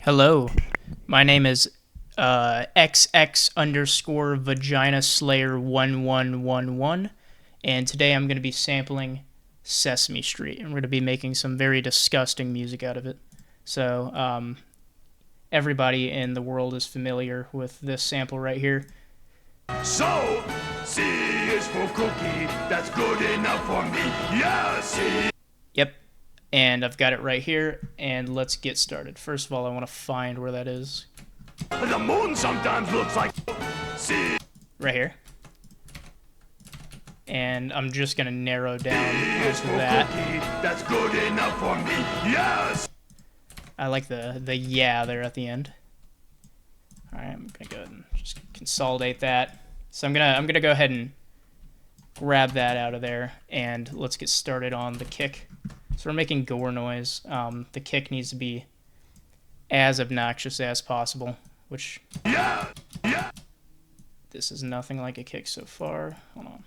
Hello, my name is XX underscore Vagina Slayer 1111, and today I'm going to be sampling Sesame Street, and we're going to be making some very disgusting music out of it. So, everybody in the world is familiar with this sample right here. So, C is for cookie, that's good enough for me. Yeah, C. Yep, and I've got it right here, and let's get started. First of all, I want to find where that is. The moon sometimes looks like C. Right here. And I'm just going to narrow down is onto for that. cookie, that's good enough for me. Yes. I like the yeah there at the end. All right, I'm gonna go ahead and just consolidate that. So I'm gonna go ahead and grab that out of there, and let's get started on the kick. So we're making gore noise. The kick needs to be as obnoxious as possible, which Yeah. this is nothing like a kick so far. Hold on.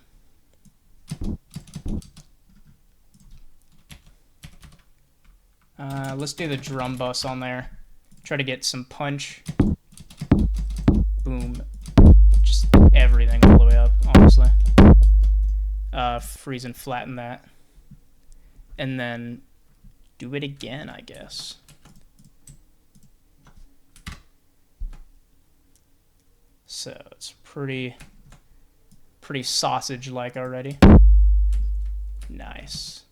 Let's do the drum bus on there. Try to get some punch. Boom. Just everything all the way up, honestly. Freeze and flatten that. And then do it again, I guess. So it's pretty sausage-like already. Nice.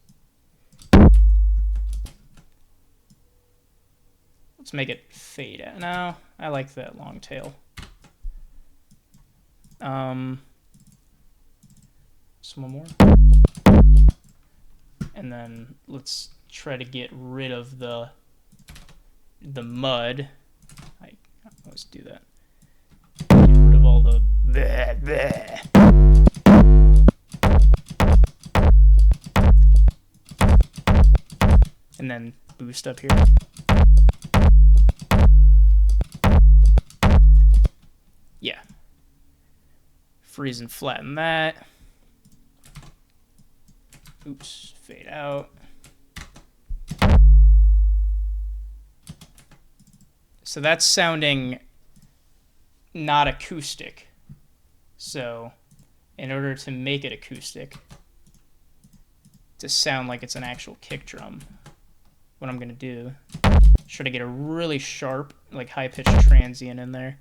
Let's make it fade out. No, I like that long tail. Some more. And then let's try to get rid of the mud. I always do that. Get rid of all the bleh, bleh. And then boost up here. Yeah. Freeze and flatten that. Oops, fade out. So that's sounding not acoustic. So in order to make it acoustic, to sound like it's an actual kick drum, what I'm gonna do is try to get a really sharp, like high-pitched transient in there.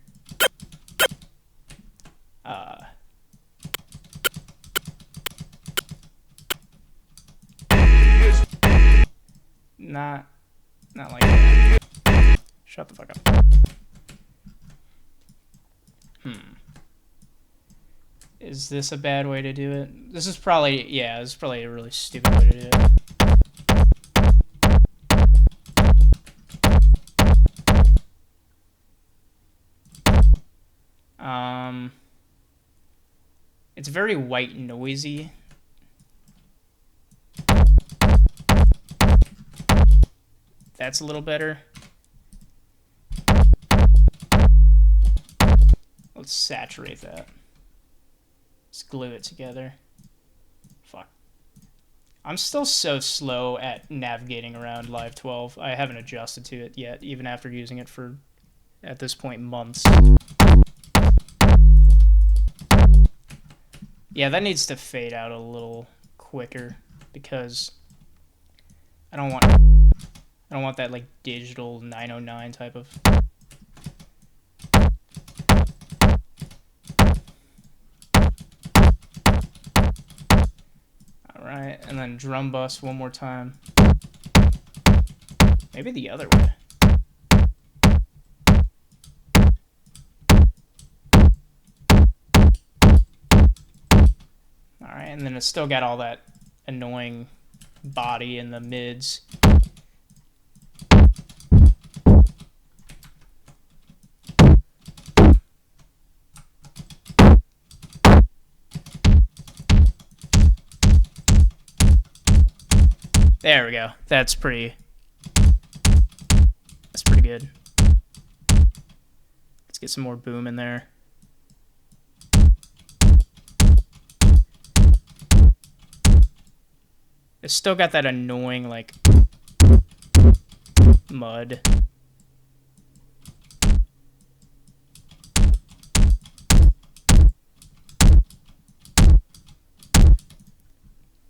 Not like that. Shut the fuck up. Is this a bad way to do it? This is probably, yeah, this is probably a really stupid way to do it. It's very white noisy. That's a little better. Let's saturate that. Let's glue it together. Fuck. I'm still so slow at navigating around Live 12. I haven't adjusted to it yet, even after using it for, at this point, months. Yeah, that needs to fade out a little quicker because I don't want that like digital 909 type of. All right, and then drum bus one more time. Maybe the other way. All right, and then it's still got all that annoying body in the mids. There we go. That's pretty good. Let's get some more boom in there. It's still got that annoying, like, mud.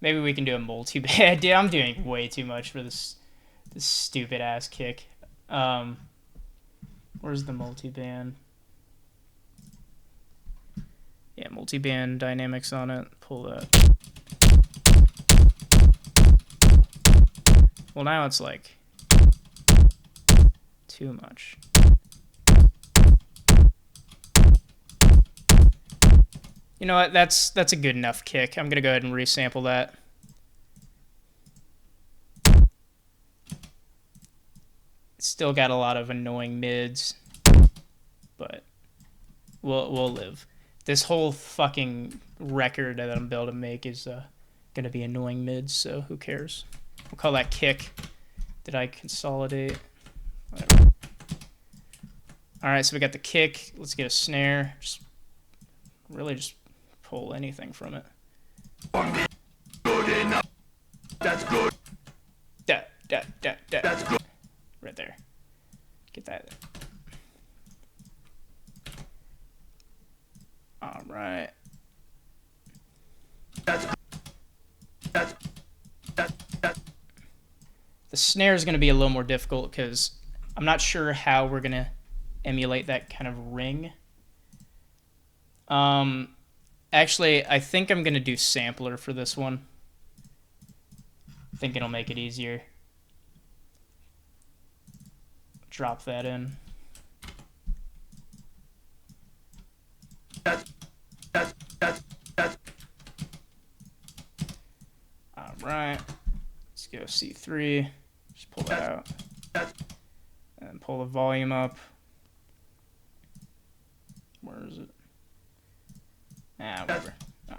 Maybe we can do a multi-band. Dude, I'm doing way too much for this stupid ass kick. Where's the multi-band? Yeah, multi-band dynamics on it. Pull that. Well, now it's like too much. You know what? That's a good enough kick. I'm gonna go ahead and resample that. It's still got a lot of annoying mids, but we'll live. This whole fucking record that I'm about to make is gonna be annoying mids, so who cares? We'll call that kick. Did I consolidate? Whatever. All right, so we got the kick. Let's get a snare. Really just pull anything from it. Good enough. That's good. That's good. Right there. Get that. All right. That's The snare is going to be a little more difficult because I'm not sure how we're going to emulate that kind of ring. Actually, I think I'm going to do sampler for this one. I think it'll make it easier. Drop that in. All right. Let's go C3. Just pull that out. And pull the volume up. Where is it? Ah, whatever. Oh.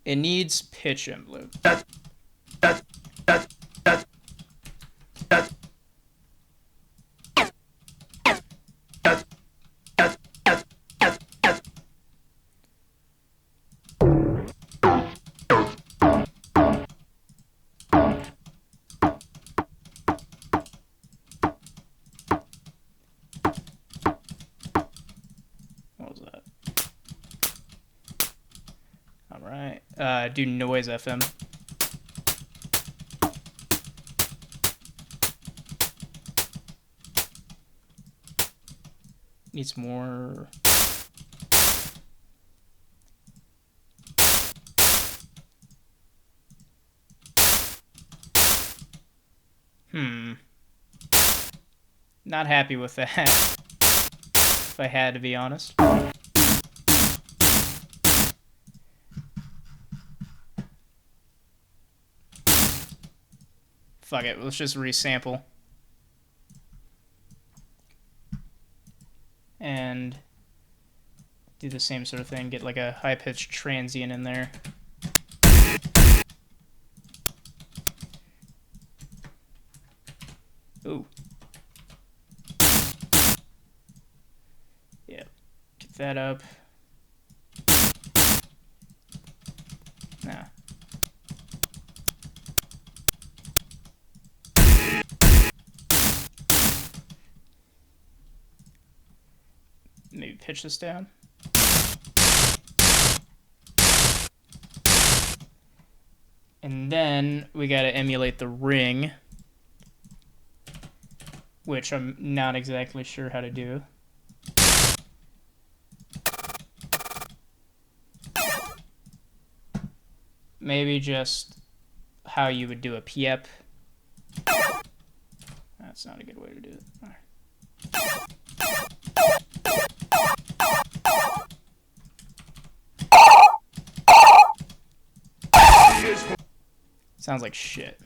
It needs pitch envelope. Do noise FM. Needs more. Not happy with that, if I had to be honest. Fuck it, let's just resample. And do the same sort of thing, get like a high-pitched transient in there. Ooh. Yeah, get that up. Nah. Maybe pitch this down. And then we gotta emulate the ring, which I'm not exactly sure how to do. Maybe just how you would do a piep. That's not a good way to do it. All right. Sounds like shit.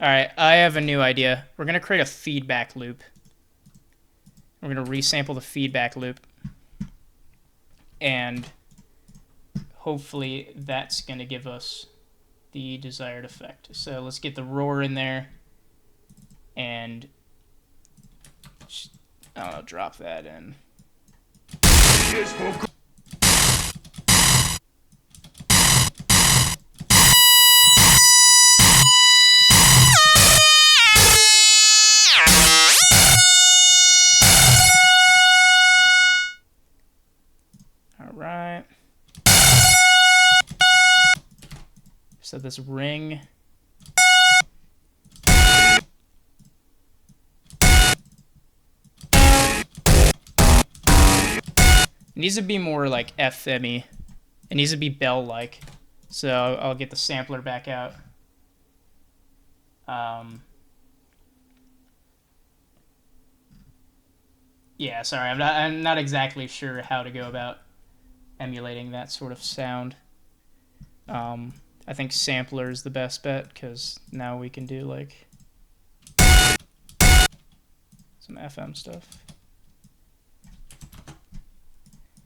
Alright, I have a new idea. We're going to create a feedback loop. We're going to resample the feedback loop. And hopefully that's going to give us the desired effect. So let's get the roar in there. And I'll drop that in. So this ring. It needs to be more like FM-y. It needs to be bell-like. So I'll get the sampler back out. Yeah, sorry, I'm not exactly sure how to go about emulating that sort of sound. I think sampler is the best bet because now we can do like some FM stuff.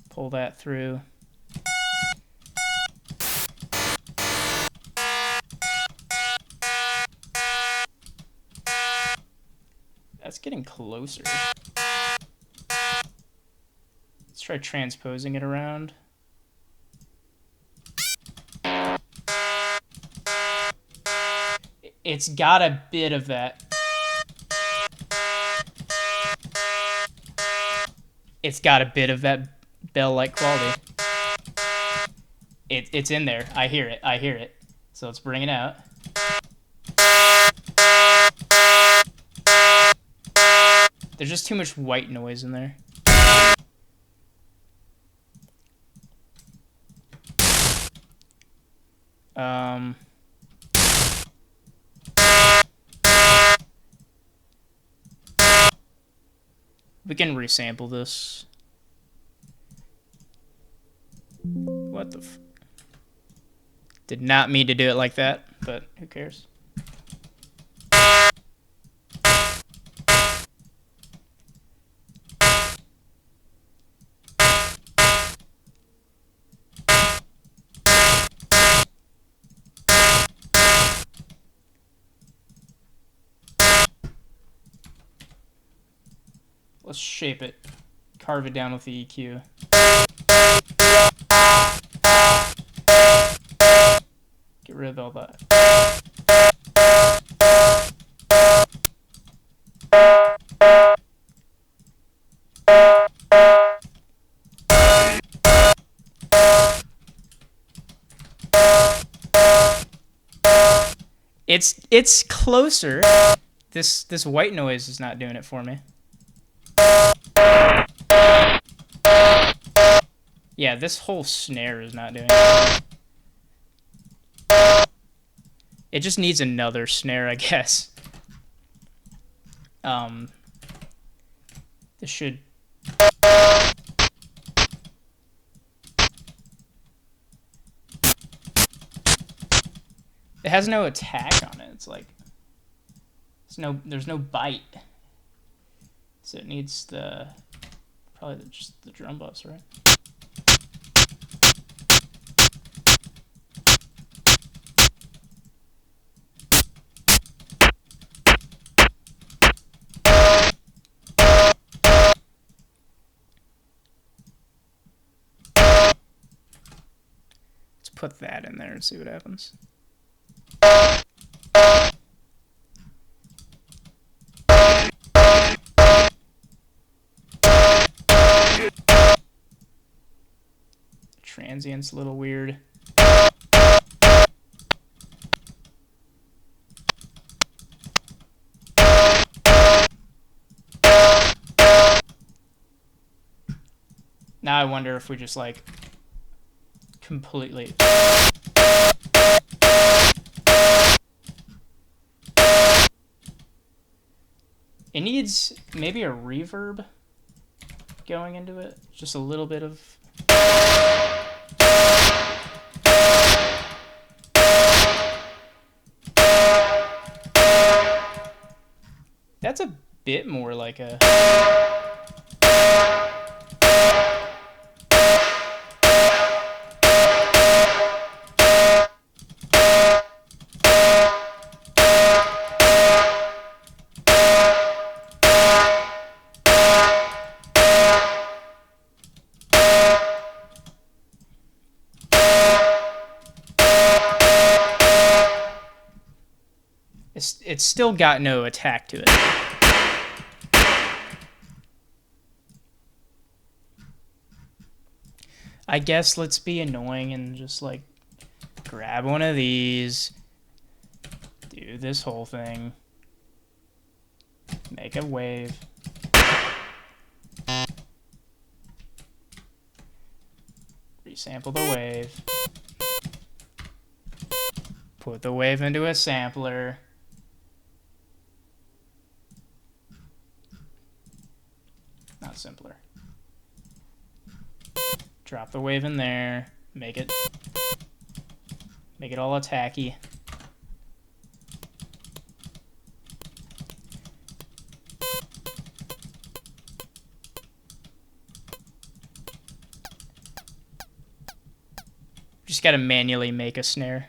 Pull that through. That's getting closer. Let's try transposing it around. It's got a bit of that. It's got a bit of that bell-like quality. It's in there. I hear it. I hear it. So let's bring it out. There's just too much white noise in there. We can resample this. What the f... Did not mean to do it like that, but who cares? Let's shape it. Carve it down with the EQ. Get rid of all that. It's closer. This white noise is not doing it for me. Yeah, this whole snare is not doing it. It just needs another snare, I guess. This should... It has no attack on it. It's like... There's no bite. So it needs the... Probably just the drum bus, right? Let's put that in there and see what happens. Transient's a little weird. Now I wonder if we just like completely... It needs maybe a reverb going into it. Just a little bit of... That's a bit more like a... It's still got no attack to it. I guess let's be annoying and just like Grab one of these. Do this whole thing. Make a wave. Resample the wave. Put the wave into a sampler. Not simpler. Drop the wave in there. Make it all attacky. Just gotta manually make a snare.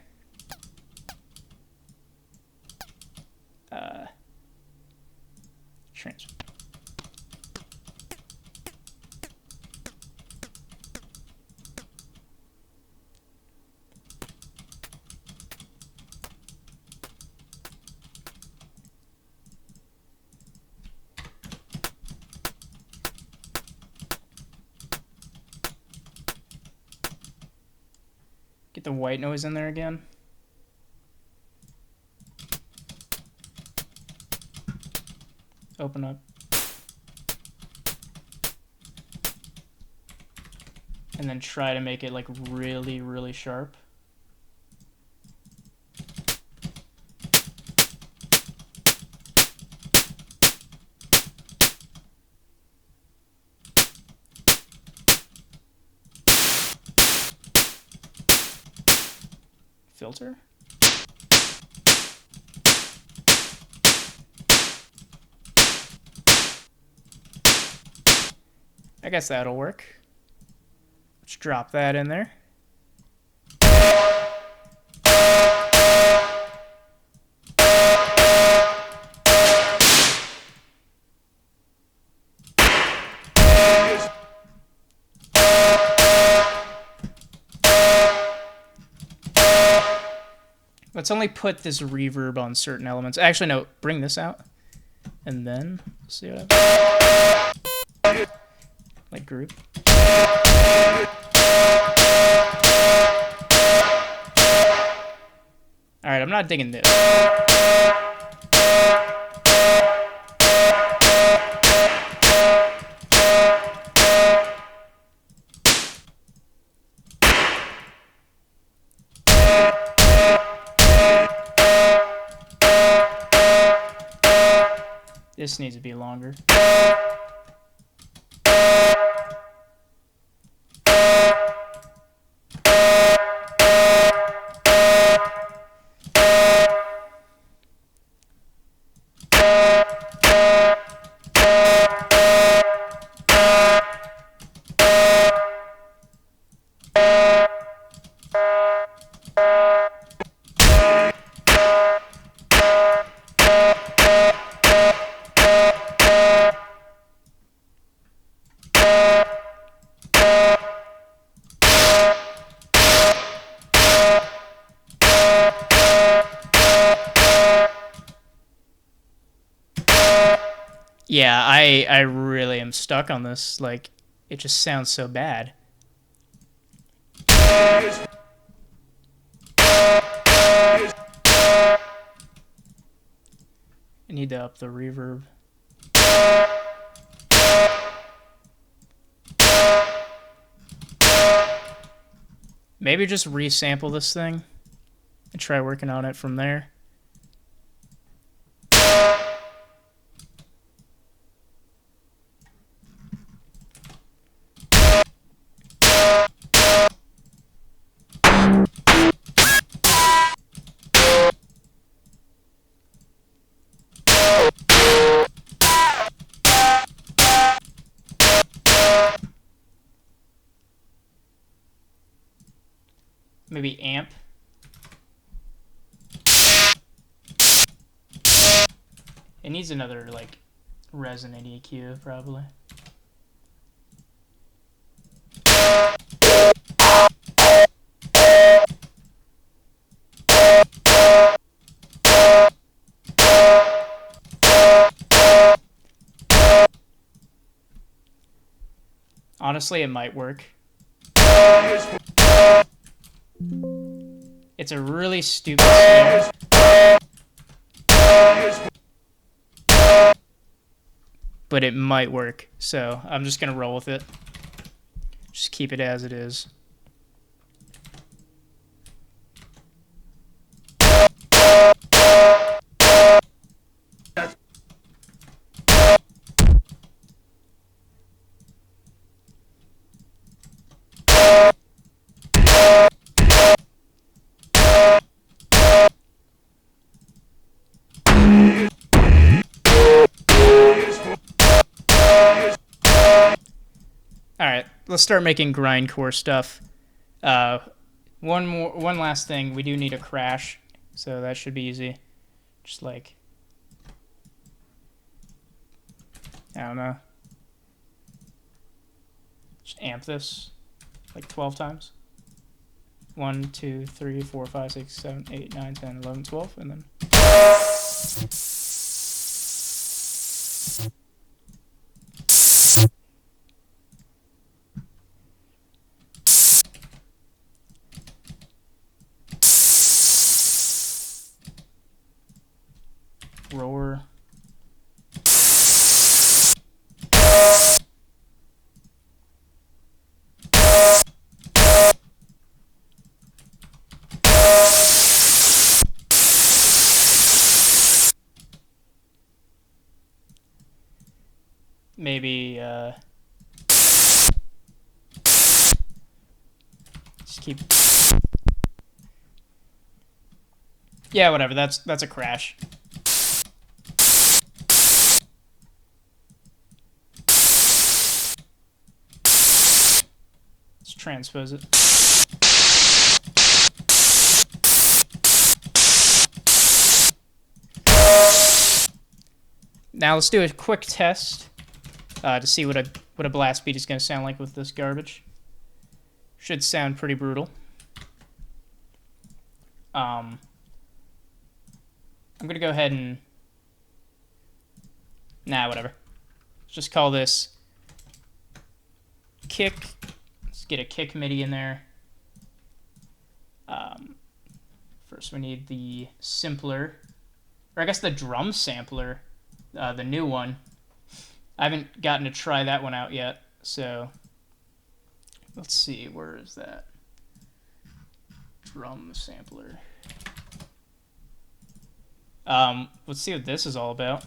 Transfer. Get the white noise in there again. Open up. And then try to make it like really, really sharp. Filter. I guess that'll work. Let's drop that in there. Let's only put this reverb on certain elements. Actually, no, bring this out. And then, see what happens. Like group. Alright, I'm not digging this. This needs to be longer. Yeah, I really am stuck on this. Like, it just sounds so bad. I need to up the reverb. Maybe just resample this thing and try working on it from there. Maybe amp. It needs another, like, resonant EQ, probably. Honestly, it might work. It's a really stupid snare. But it might work, so I'm just gonna roll with it. Just keep it as it is. Alright, let's start making grindcore stuff. One last thing, we do need a crash, so that should be easy. Just like, I don't know. Just amp this like 12 times. 1, 2, 3, 4, 5, 6, 7, 8, 9, 10, 11, 12, and then. Roar. Maybe just keep. Yeah, whatever. That's a crash. Let's transpose it. Now let's do a quick test to see what a blast beat is going to sound like with this garbage. Should sound pretty brutal. I'm going to go ahead and... Nah, whatever. Let's just call this kick. Let's get a kick MIDI in there. First we need the simpler, or I guess the drum sampler, the new one. I haven't gotten to try that one out yet, so let's see, where is that? Drum sampler. Let's see what this is all about.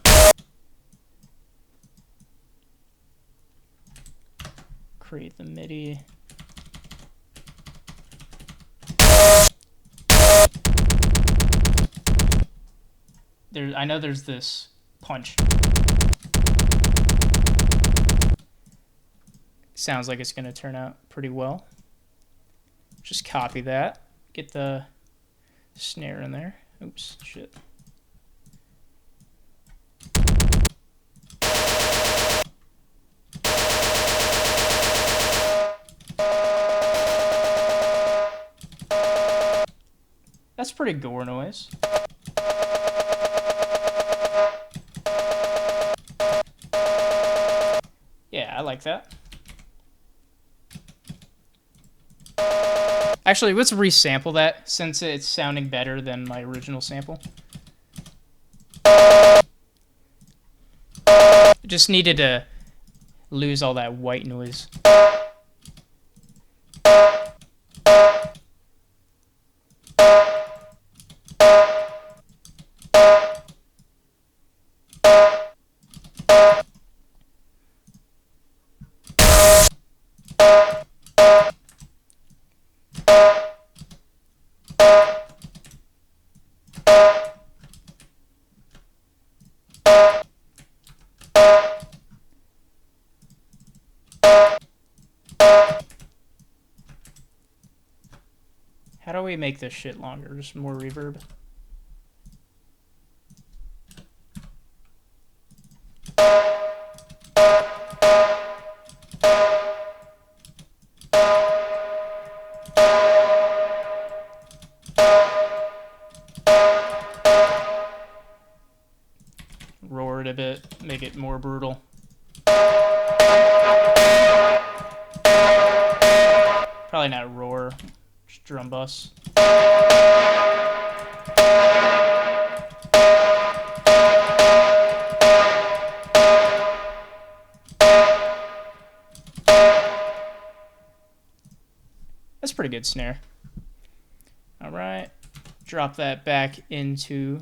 Create the MIDI. I know there's this punch. Sounds like it's going to turn out pretty well. Just copy that. Get the snare in there. Oops, shit. That's pretty gorenoise. Yeah, I like that. Actually, let's resample that since it's sounding better than my original sample. Just needed to lose all that white noise. How do we make this shit longer? Just more reverb? Roar it a bit, make it more brutal. Probably not roar, just drum bus. good snare. All right, drop that back into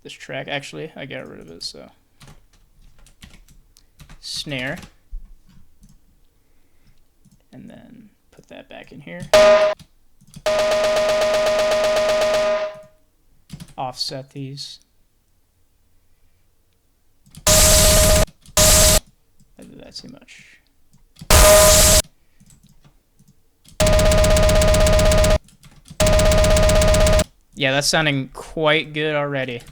this track. Actually, I got rid of it, so snare, and then put that back in here. Offset these. I did that too much. Yeah, that's sounding quite good already.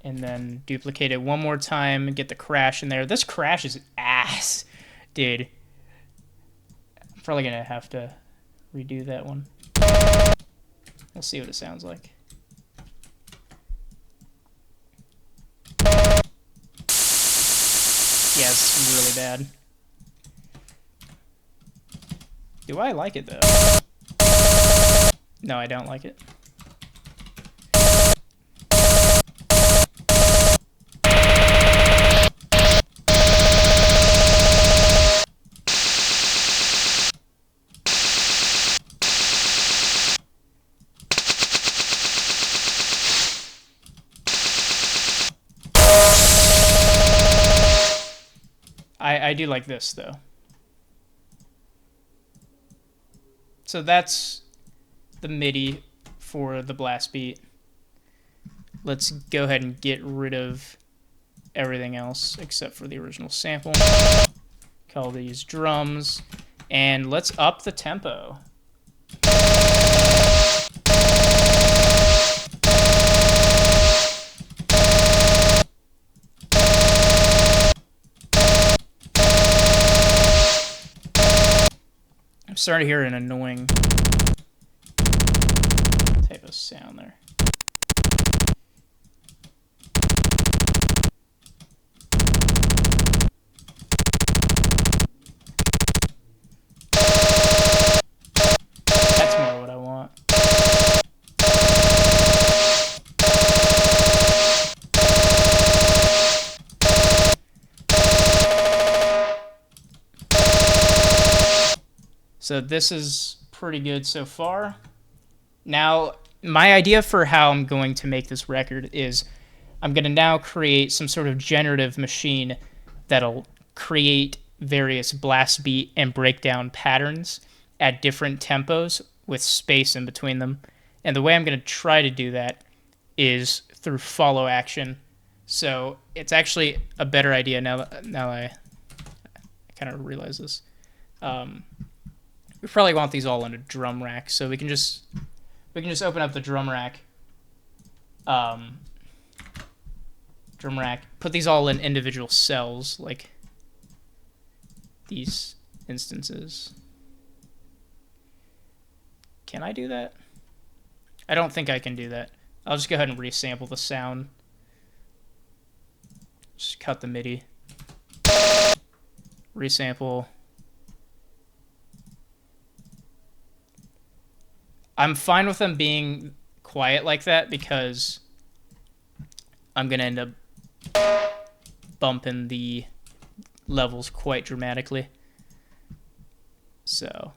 And then duplicate it one more time and get the crash in there. This crash is ass, dude. I'm probably gonna have to redo that one. We'll see what it sounds like. Yeah, it's really bad. Do I like it though? No, I don't like it. I do like this though. So that's the MIDI for the blast beat. Let's go ahead and get rid of everything else except for the original sample. Call these drums, and let's up the tempo. I'm starting to hear an annoying type of sound there. That's more what I want. So this is pretty good so far. Now, my idea for how I'm going to make this record is I'm going to now create some sort of generative machine that'll create various blast beat and breakdown patterns at different tempos with space in between them. And the way I'm going to try to do that is through follow action. So it's actually a better idea now I kind of realize this. We probably want these all in a drum rack, so we can just open up the drum rack. Put these all in individual cells, like these instances. Can I do that? I don't think I can do that. I'll just go ahead and resample the sound. Just cut the MIDI. Resample. I'm fine with them being quiet like that because I'm going to end up bumping the levels quite dramatically. So,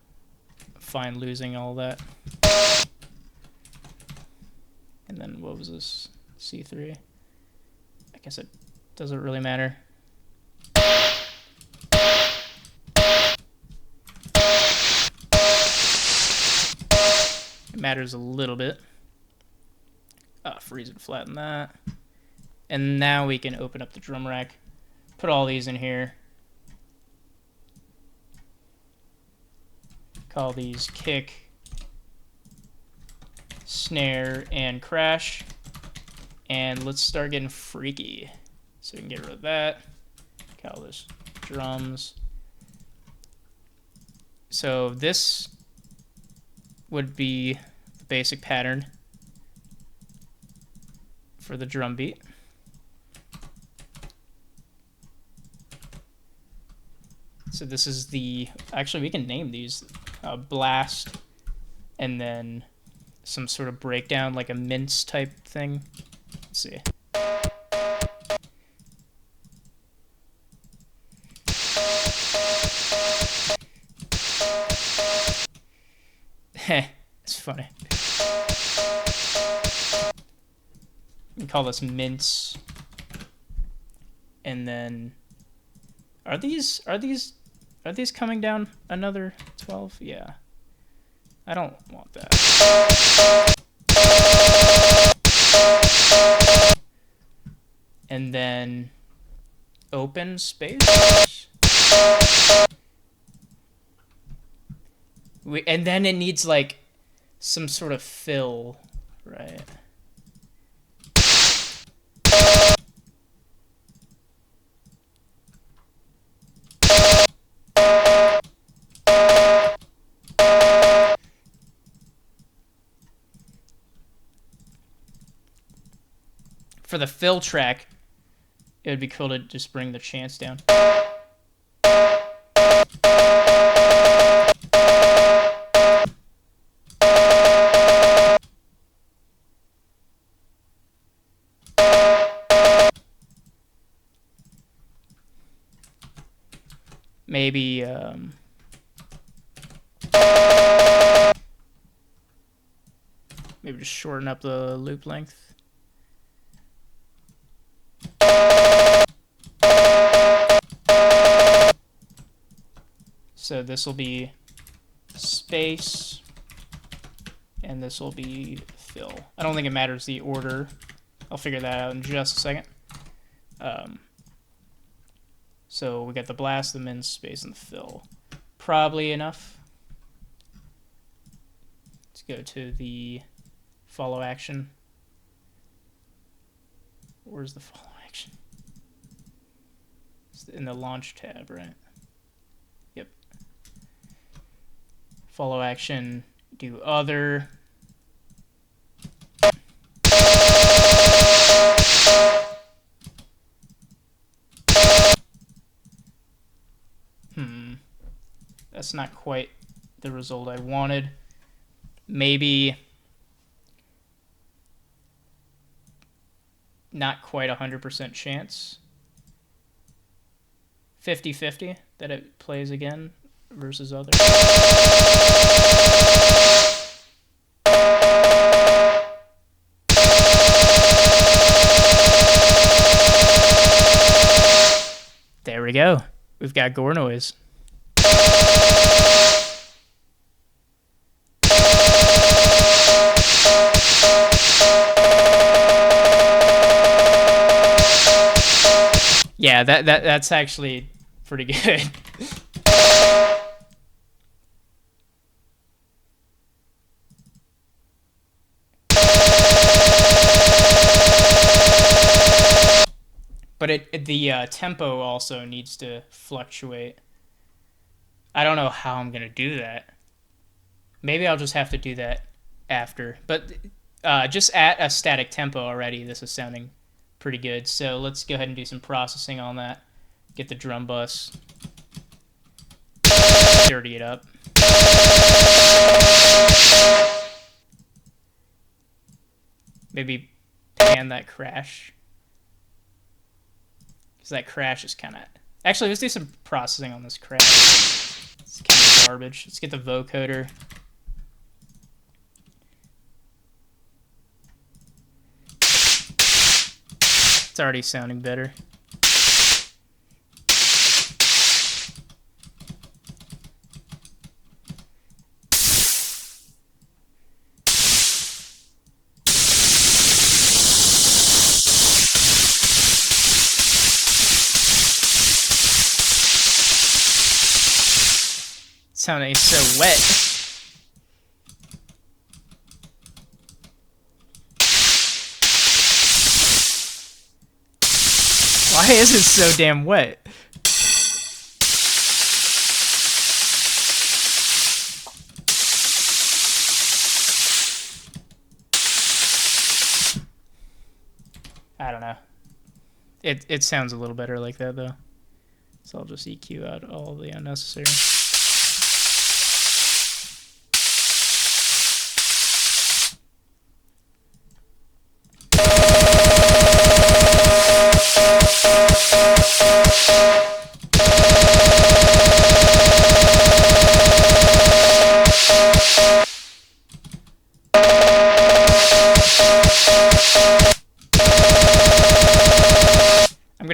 fine losing all that. And then what was this? C3. I guess it doesn't really matter. It matters a little bit. Freeze and flatten that. And now we can open up the drum rack. Put all these in here. Call these kick, snare, and crash. And let's start getting freaky. So we can get rid of that. Call this drums. So this would be the basic pattern for the drum beat. So this is the, actually we can name these blast, and then some sort of breakdown, like a mince type thing. Let's see. Heh, it's funny. We call this mince. And then are these coming down another 12? Yeah. I don't want that. And then open space. And then it needs like some sort of fill, right? For the fill track, it would be cool to just bring the chance down. Maybe maybe just shorten up the loop length. So this will be space, and this will be fill. I don't think it matters the order. I'll figure that out in just a second. So we got the blast, the min, space, and the fill. Probably enough. Let's go to the follow action. Where's the follow action? It's in the launch tab, right? Yep. Follow action, do other. That's not quite the result I wanted. Maybe not quite 100% chance. 50-50 that it plays again versus other. There we go. We've got gorenoise. Yeah, that's actually pretty good. But the tempo also needs to fluctuate. I don't know how I'm gonna do that. Maybe I'll just have to do that after. But just at a static tempo already, this is sounding pretty good. So let's go ahead and do some processing on that. Get the drum bus. Dirty it up. Maybe pan that crash. Because that crash is kind of... Actually, let's do some processing on this crash. It's kind of garbage. Let's get the vocoder. It's already sounding better. Sounding so wet. Why is it so damn wet? I don't know. It sounds a little better like that though. So I'll just EQ out all the unnecessary.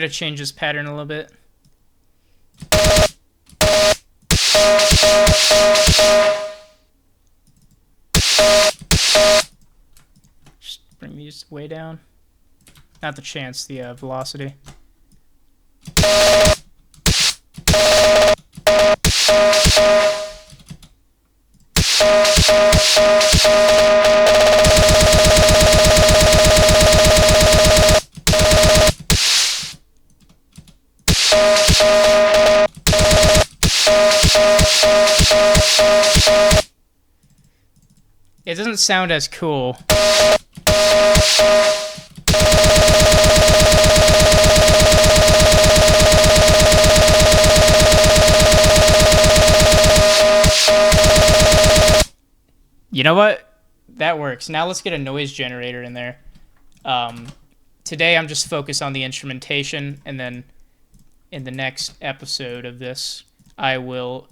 gonna change this pattern a little bit. Just bring these way down. Not the chance, the velocity. It doesn't sound as cool. You know what? That works. Now let's get a noise generator in there. Today I'm just focused on the instrumentation, and then in the next episode of this, I will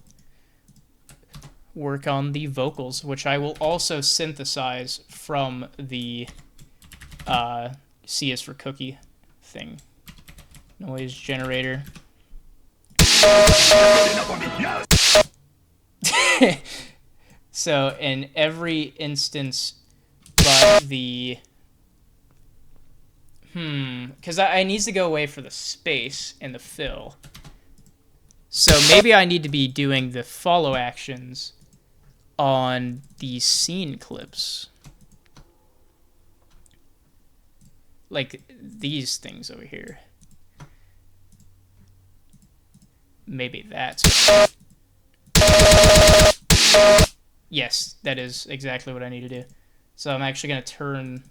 work on the vocals, which I will also synthesize from the C is for cookie thing. Noise generator. So in every instance but the because I need to go away for the space and the fill. So maybe I need to be doing the follow actions on these scene clips. Like these things over here. Maybe that's... Yes, that is exactly what I need to do. So I'm actually going to turn...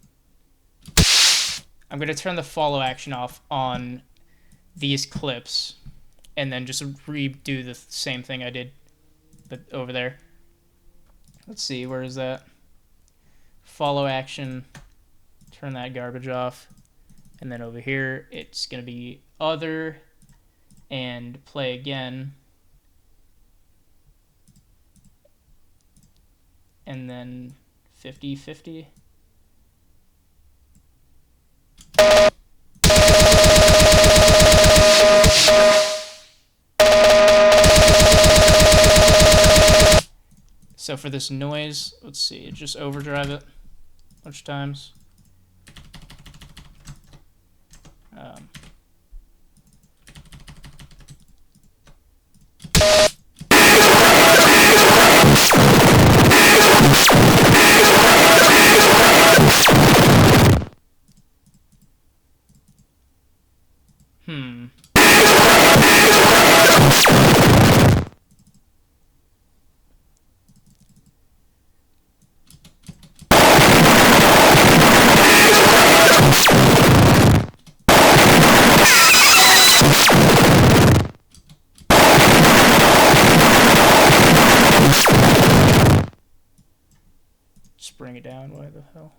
I'm going to turn the follow action off on these clips and then just redo the same thing I did but over there. Let's see, where is that? Follow action, turn that garbage off, and then over here it's going to be other and play again, and then 50-50. So for this noise, let's see, just overdrive it a bunch of times. Just bring it down, why the hell?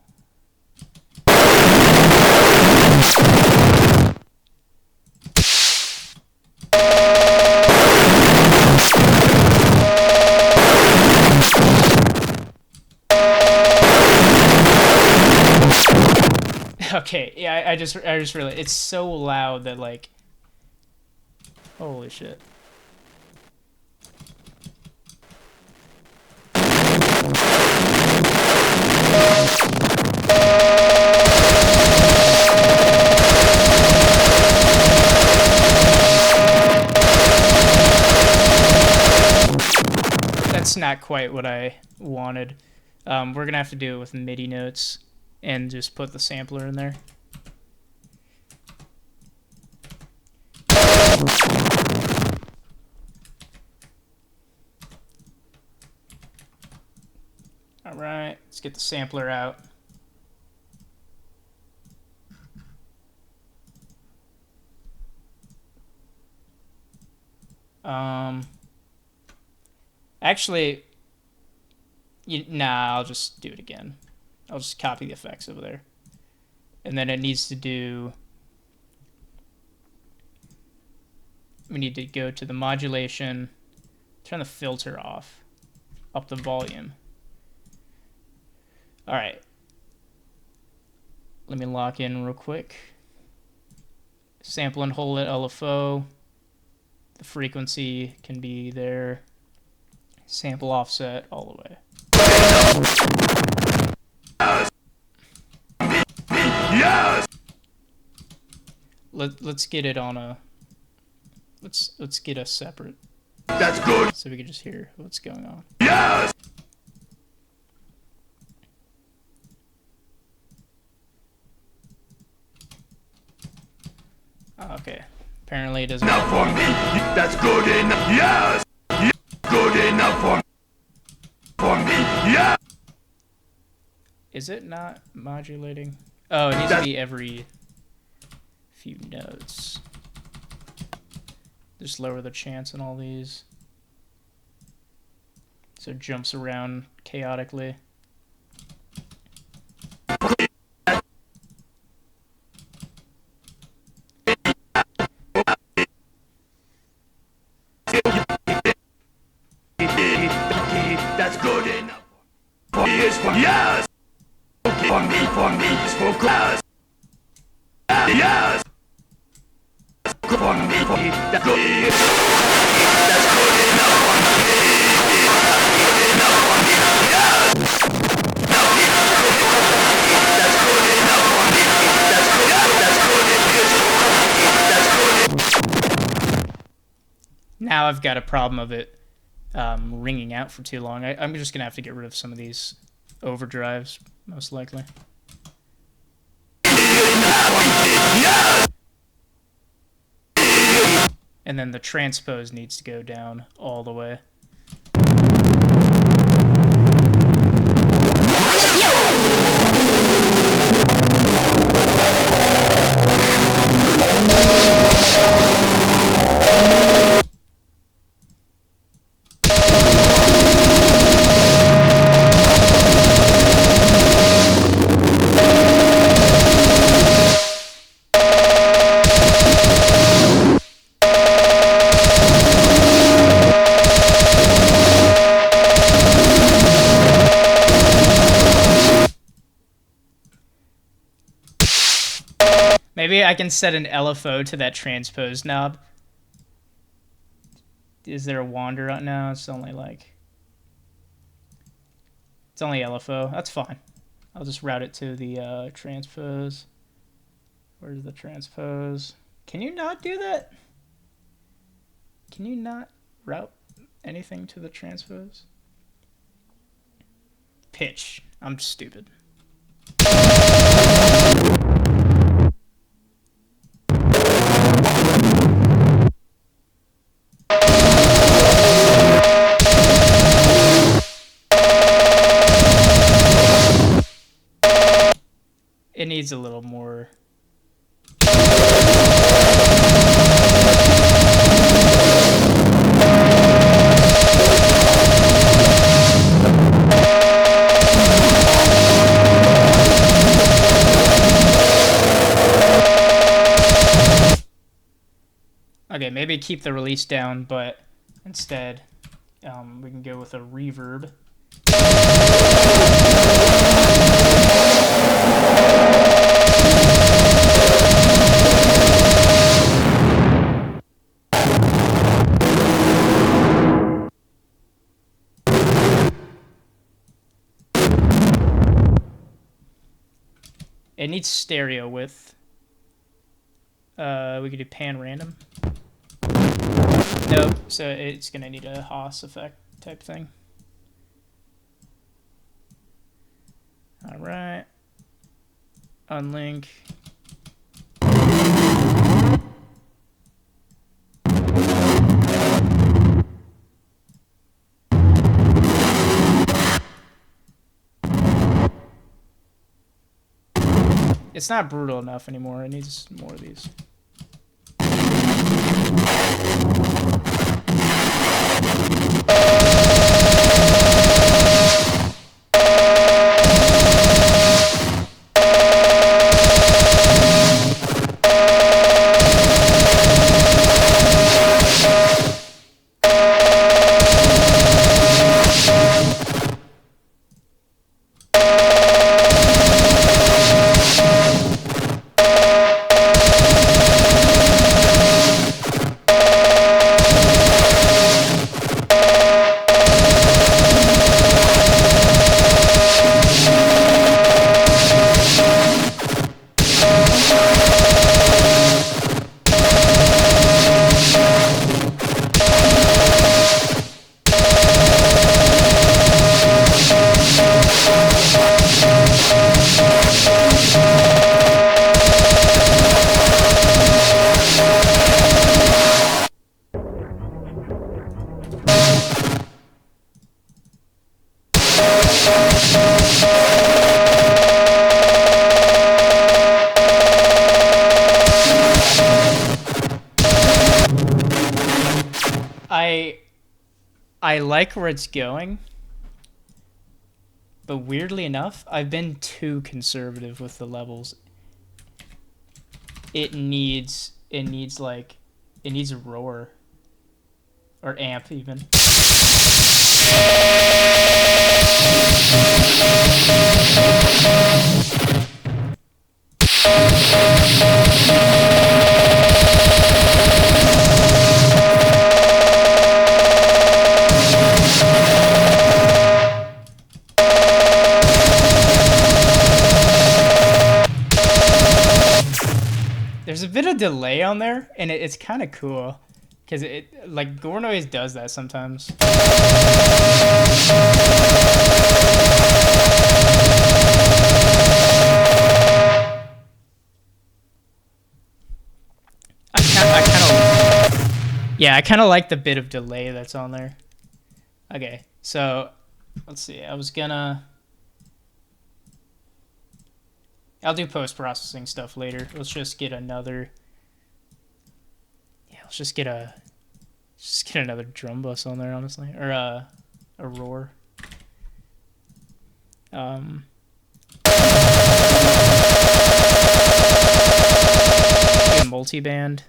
Okay, yeah, I just realized it's so loud that, like, holy shit. That's not quite what I wanted. We're gonna have to do it with MIDI notes and just put the sampler in there. Alright, let's get the sampler out. Actually, nah, I'll just do it again. I'll just copy the effects over there. And then it needs to do... We need to go to the modulation, turn the filter off, up the volume. Alright. Let me lock in real quick. Sample and hold at LFO. The frequency can be there. Sample offset all the way. Yes. Let's get it on a. Let's get us separate. That's good. So we can just hear what's going on. Yes. Okay. Apparently it doesn't. Enough for me. That's good enough. Yes. Good enough for me. Yeah. Is it not modulating? Oh, it needs to be every few notes. Just lower the chance on all these. So it jumps around chaotically. That's good enough. For me is for yes. For me is for class. Yes. For me, that's good enough. That's good enough for me. Enough for me. Yes. That's good enough for me. That's good. Now I've got a problem of it ringing out for too long. I'm just gonna have to get rid of some of these overdrives, most likely. And then the transpose needs to go down all the way. Maybe I can set an LFO to that transpose knob. Is there a wander on? No, it's only like... It's only LFO. That's fine. I'll just route it to the transpose. Where's the transpose? Can you not do that? Can you not route anything to the transpose? Pitch. I'm stupid. It needs a little more. Okay, maybe keep the release down, but instead we can go with a reverb. It needs stereo width. We could do pan random. Nope, so it's gonna need a Haas effect type thing. Alright. Unlink. It's not brutal enough anymore. It needs more of these. like where it's going, but weirdly enough, I've been too conservative with the levels. It needs roar or amp even. There's a bit of delay on there, and it's kind of cool, because it like gorenoise does that sometimes. I kind of like the bit of delay that's on there. Okay, so let's see. I'll do post-processing stuff later. Let's just get another. Yeah, let's just get another drum bus on there, honestly, or a roar. A multi-band.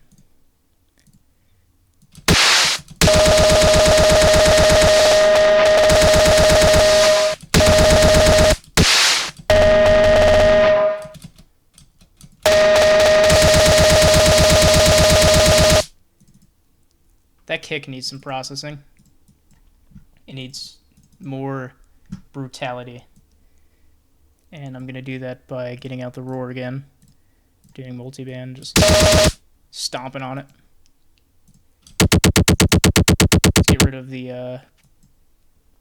That kick needs some processing. It needs more brutality. And I'm going to do that by getting out the roar again. Doing multiband, just stomping on it. Let's get rid of the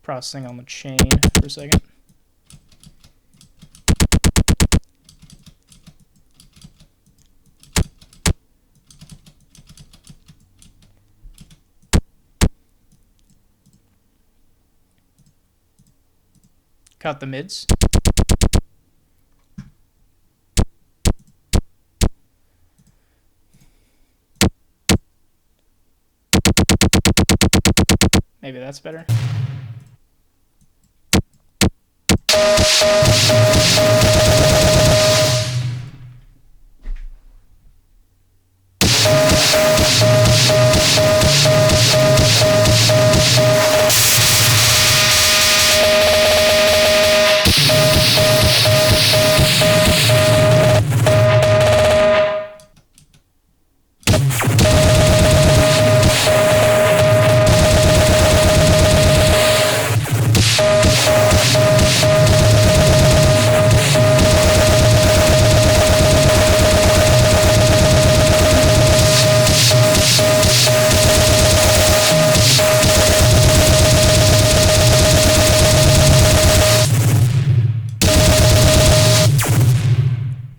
processing on the chain for a second. Cut the mids. Maybe that's better.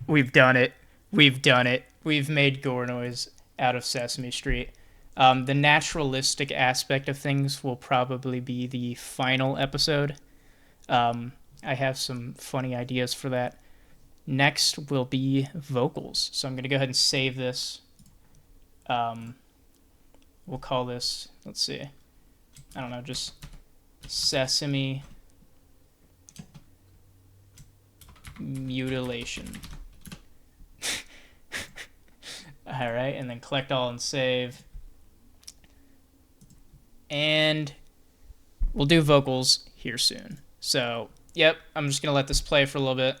We've done it. We've done it. We've made gorenoise out of Sesame Street. The naturalistic aspect of things will probably be the final episode. I have some funny ideas for that. Next will be vocals. So I'm going to go ahead and save this. We'll call this, let's see, I don't know, just Sesame Mutilation. All right, and then collect all and save. And we'll do vocals here soon. So, yep, I'm just going to let this play for a little bit.